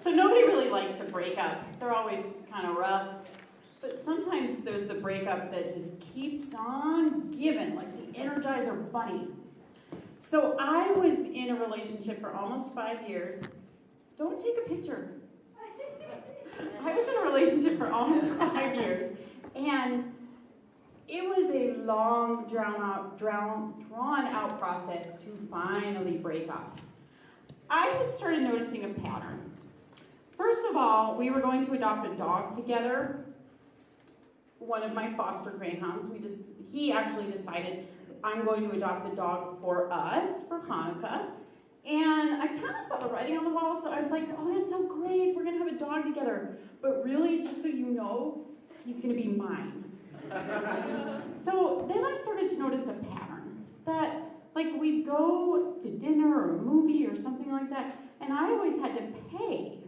So nobody really likes a breakup. They're always kind of rough. But sometimes there's the breakup that just keeps on giving, like the Energizer Bunny. So I was in a relationship for almost 5 years. Don't take a picture. I was in a relationship for almost 5 years. And it was a long, drawn out process to finally break up. I had started noticing a pattern. First of all, we were going to adopt a dog together. One of my foster greyhounds. He actually decided, I'm going to adopt a dog for us for Hanukkah. And I kind of saw the writing on the wall, so I was like, oh, that's so great. We're going to have a dog together. But really, just so you know, he's going to be mine. So then I started to notice a pattern that, like, we'd go to dinner or a movie or something like that, and I always had to pay,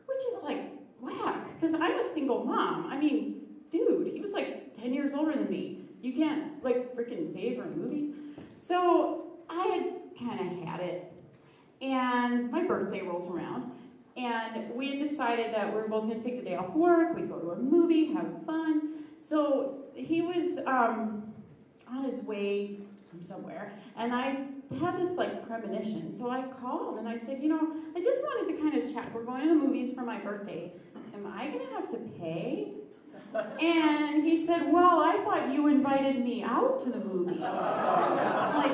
which is like whack, because I'm a single mom. I mean, dude, he was like 10 years older than me. You can't, like, freaking pay for a movie. So I had kind of had it, and my birthday rolls around, and we had decided that we were both going to take the day off work, we'd go to a movie, have fun. So he was on his way from somewhere, and I had this like premonition. So I called and I said, I just wanted to kind of check. We're going to the movies for my birthday. Am I going to have to pay? And he said, well, I thought you invited me out to the movie. I'm like,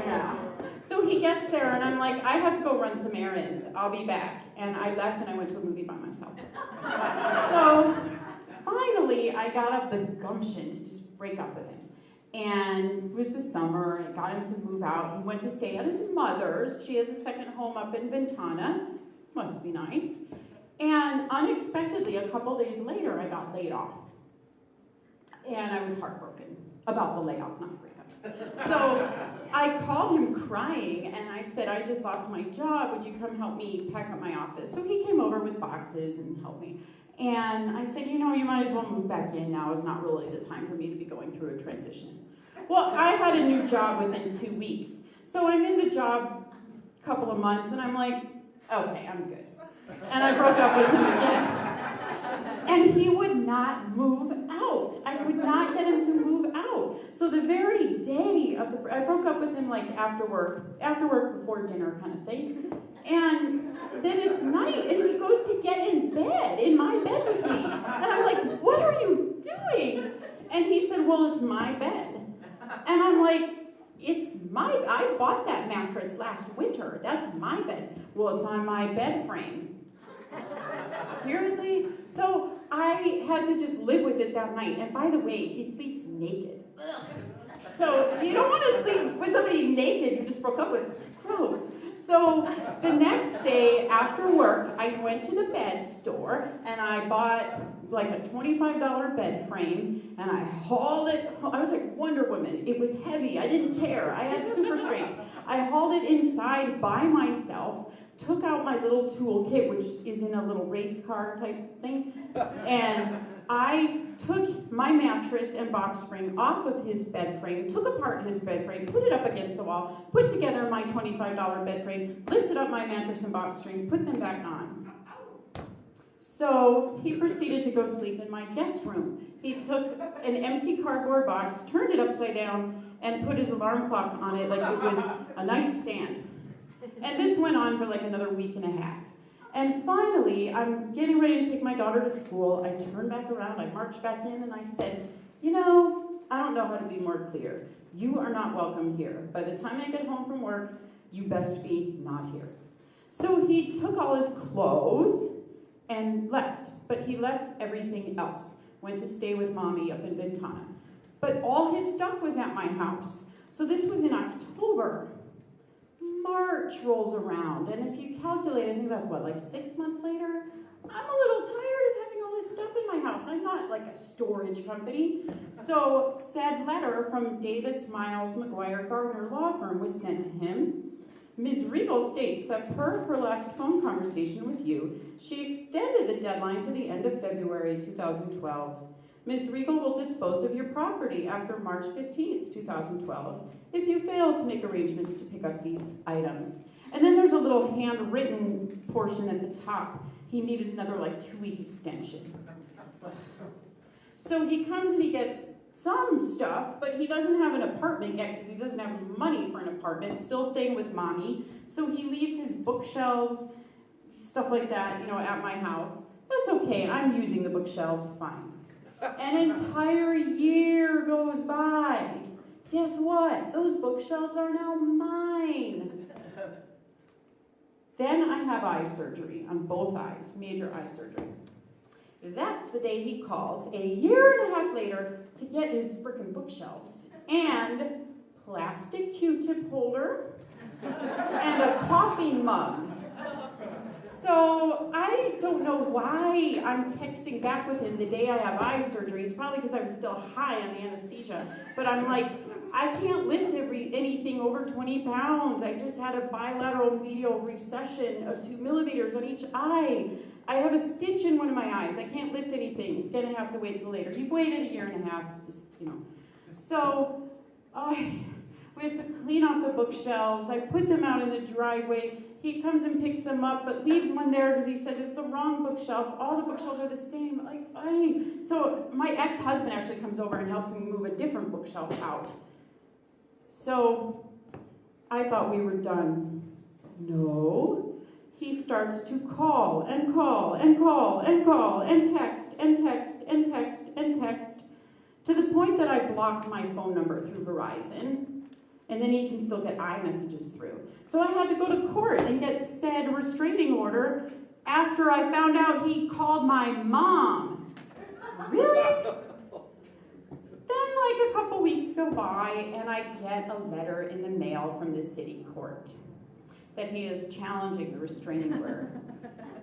yeah. So he gets there, and I'm like, I have to go run some errands. I'll be back. And I left, and I went to a movie by myself. So finally, I got up the gumption to just break up with him. And it was the summer, and I got him to move out. He went to stay at his mother's. She has a second home up in Ventana. Must be nice. And unexpectedly, a couple days later, I got laid off. And I was heartbroken about the layoff, not breakup. So I called him crying, and I said, I just lost my job. Would you come help me pack up my office? So he came over with boxes and helped me. And I said, you might as well move back in. Now is not really the time for me to be going through a transition. Well, I had a new job within 2 weeks. So I'm in the job a couple of months, and I'm like, okay, I'm good. And I broke up with him again. And he would not move out. I would not get him to move out. So the very day of I broke up with him like after work before dinner kind of thing. And then it's night, and he goes to get in my bed with me. And I'm like, what are you doing? And he said, well, it's my bed. And I'm like, I bought that mattress last winter. That's my bed. Well, it's on my bed frame. Seriously? So I had to just live with it that night. And by the way, he sleeps naked. Ugh. So you don't want to sleep with somebody naked you just broke up with. It's gross. So the next day after work, I went to the bed store and I bought like a $25 bed frame, and I hauled it. I was like Wonder Woman. It was heavy. I didn't care. I had super strength. I hauled it inside by myself, took out my little toolkit, which is in a little race car type thing, and I took my mattress and box spring off of his bed frame, took apart his bed frame, put it up against the wall, put together my $25 bed frame, lifted up my mattress and box spring, put them back on. So he proceeded to go sleep in my guest room. He took an empty cardboard box, turned it upside down, and put his alarm clock on it like it was a nightstand. And this went on for like another week and a half. And finally, I'm getting ready to take my daughter to school. I turned back around, I marched back in, and I said, I don't know how to be more clear. You are not welcome here. By the time I get home from work, you best be not here. So he took all his clothes and left, but he left everything else. Went to stay with Mommy up in Ventana. But all his stuff was at my house. So this was in October. March rolls around, and if you calculate, I think that's like 6 months later, I'm a little tired of having all this stuff in my house. I'm not like a storage company. So said letter from Davis, Miles, McGuire, Gardner Law Firm was sent to him. Ms. Riegel states that per her last phone conversation with you, she extended the deadline to the end of February 2012. Ms. Riegel will dispose of your property after March 15th, 2012, if you fail to make arrangements to pick up these items. And then there's a little handwritten portion at the top. He needed another like 2-week extension. So he comes and he gets some stuff, but he doesn't have an apartment yet because he doesn't have money for an apartment, still staying with mommy. So he leaves his bookshelves, stuff like that, at my house. That's okay, I'm using the bookshelves fine. An entire year goes by. Guess what? Those bookshelves are now mine. Then I have eye surgery on both eyes, major eye surgery. That's the day he calls, a year and a half later, to get his frickin' bookshelves and plastic Q-tip holder and a coffee mug. So I don't know why I'm texting back with him the day I have eye surgery. It's probably because I was still high on anesthesia. But I'm like, I can't lift anything over 20 pounds. I just had a bilateral medial recession of 2 millimeters on each eye. I have a stitch in one of my eyes. I can't lift anything. It's going to have to wait till later. You've waited a year and a half, So we have to clean off the bookshelves. I put them out in the driveway. He comes and picks them up, but leaves one there because he says it's the wrong bookshelf. All the bookshelves are the same. So my ex-husband actually comes over and helps him move a different bookshelf out. So I thought we were done. No. He starts to call and call and call and call and text and text and text and text to the point that I block my phone number through Verizon, and then he can still get iMessages through. So I had to go to court and get said restraining order after I found out he called my mom. Really? Then a couple weeks go by and I get a letter in the mail from the city court that he is challenging the restraining order.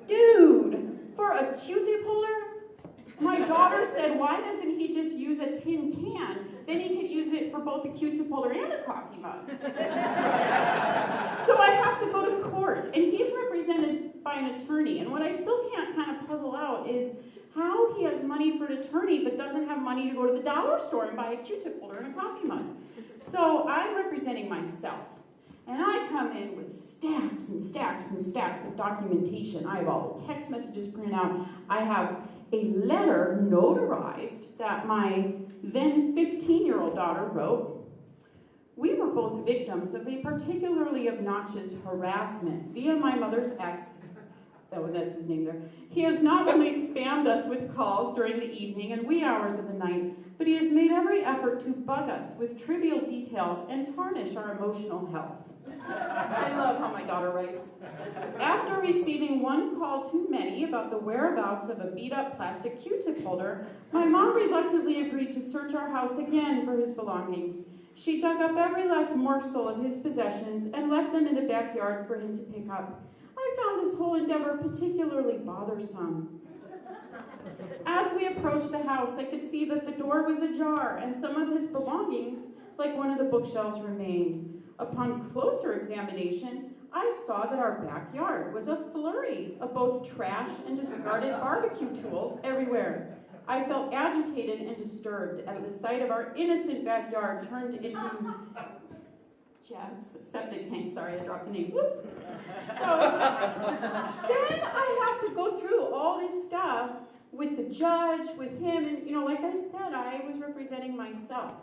Dude, for a Q-tip holder? My daughter said, why doesn't he just use a tin can? Then he could use it for both a Q-tip holder and a coffee mug. So I have to go to court, and he's represented by an attorney. And what I still can't kind of puzzle out is how he has money for an attorney but doesn't have money to go to the dollar store and buy a Q-tip holder and a coffee mug. So I'm representing myself. And I come in with stacks and stacks and stacks of documentation. I have all the text messages printed out. I have a letter notarized that my then 15-year-old daughter wrote. We were both victims of a particularly obnoxious harassment via my mother's ex. Oh, that's his name there. He has not only spammed us with calls during the evening and wee hours of the night, but he has made every effort to bug us with trivial details and tarnish our emotional health. I love how my daughter writes. After receiving one call too many about the whereabouts of a beat-up plastic Q-tip holder, my mom reluctantly agreed to search our house again for his belongings. She dug up every last morsel of his possessions and left them in the backyard for him to pick up. I found this whole endeavor particularly bothersome. As we approached the house, I could see that the door was ajar and some of his belongings, like one of the bookshelves, remained. Upon closer examination, I saw that our backyard was a flurry of both trash and discarded barbecue tools everywhere. I felt agitated and disturbed at the sight of our innocent backyard turned into Jeff's septic tank. Sorry, I dropped the name. Whoops. So then I have to go through all this stuff with the judge, with him, and like I said, I was representing myself.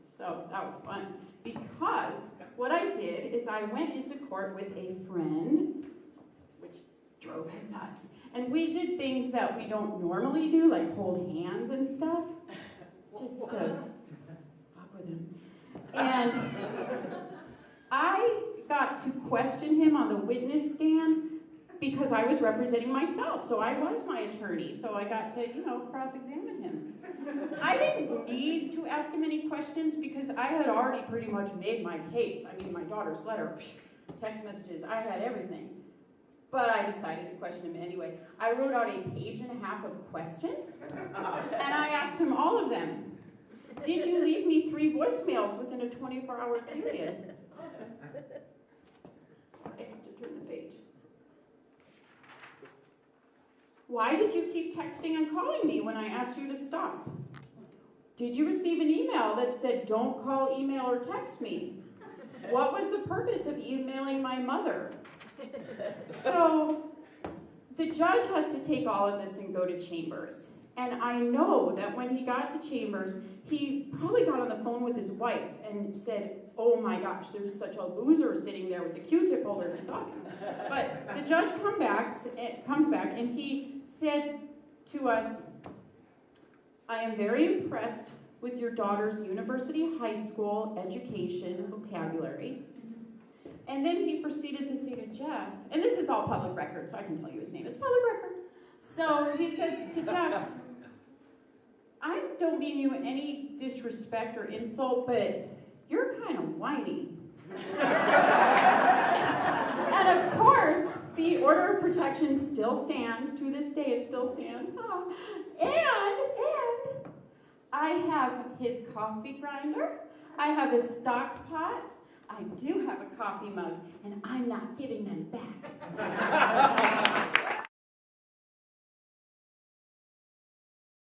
So that was fun. Because what I did is I went into court with a friend, which drove him nuts. And we did things that we don't normally do, like hold hands and stuff, just to fuck with him. And I got to question him on the witness stand because I was representing myself. So I was my attorney. So I got to, cross-examine him. I didn't need to ask him any questions because I had already pretty much made my case. I mean, my daughter's letter, text messages, I had everything. But I decided to question him anyway. I wrote out a page and a half of questions, and I asked him all of them. Did you leave me 3 voicemails within a 24-hour period? Sorry, I have to turn the page. Why did you keep texting and calling me when I asked you to stop? Did you receive an email that said, don't call, email, or text me? What was the purpose of emailing my my mother. So the judge has to take all of this and go to chambers. And I know that when he got to chambers, he probably got on the phone with his wife and said, oh my gosh, there's such a loser sitting there with the Q-tip holder and talking. But the judge comes back and he said to us, I am very impressed with your daughter's university high school education vocabulary. And then he proceeded to say to Jeff, and this is all public record, so I can tell you his name, it's public record. So he says to Jeff, I don't mean you any disrespect or insult, but you're kind of whiny. And of course, the order of protection still stands. To this day, it still stands. And I have his coffee grinder. I have his stock pot. I do have a coffee mug, and I'm not giving them back.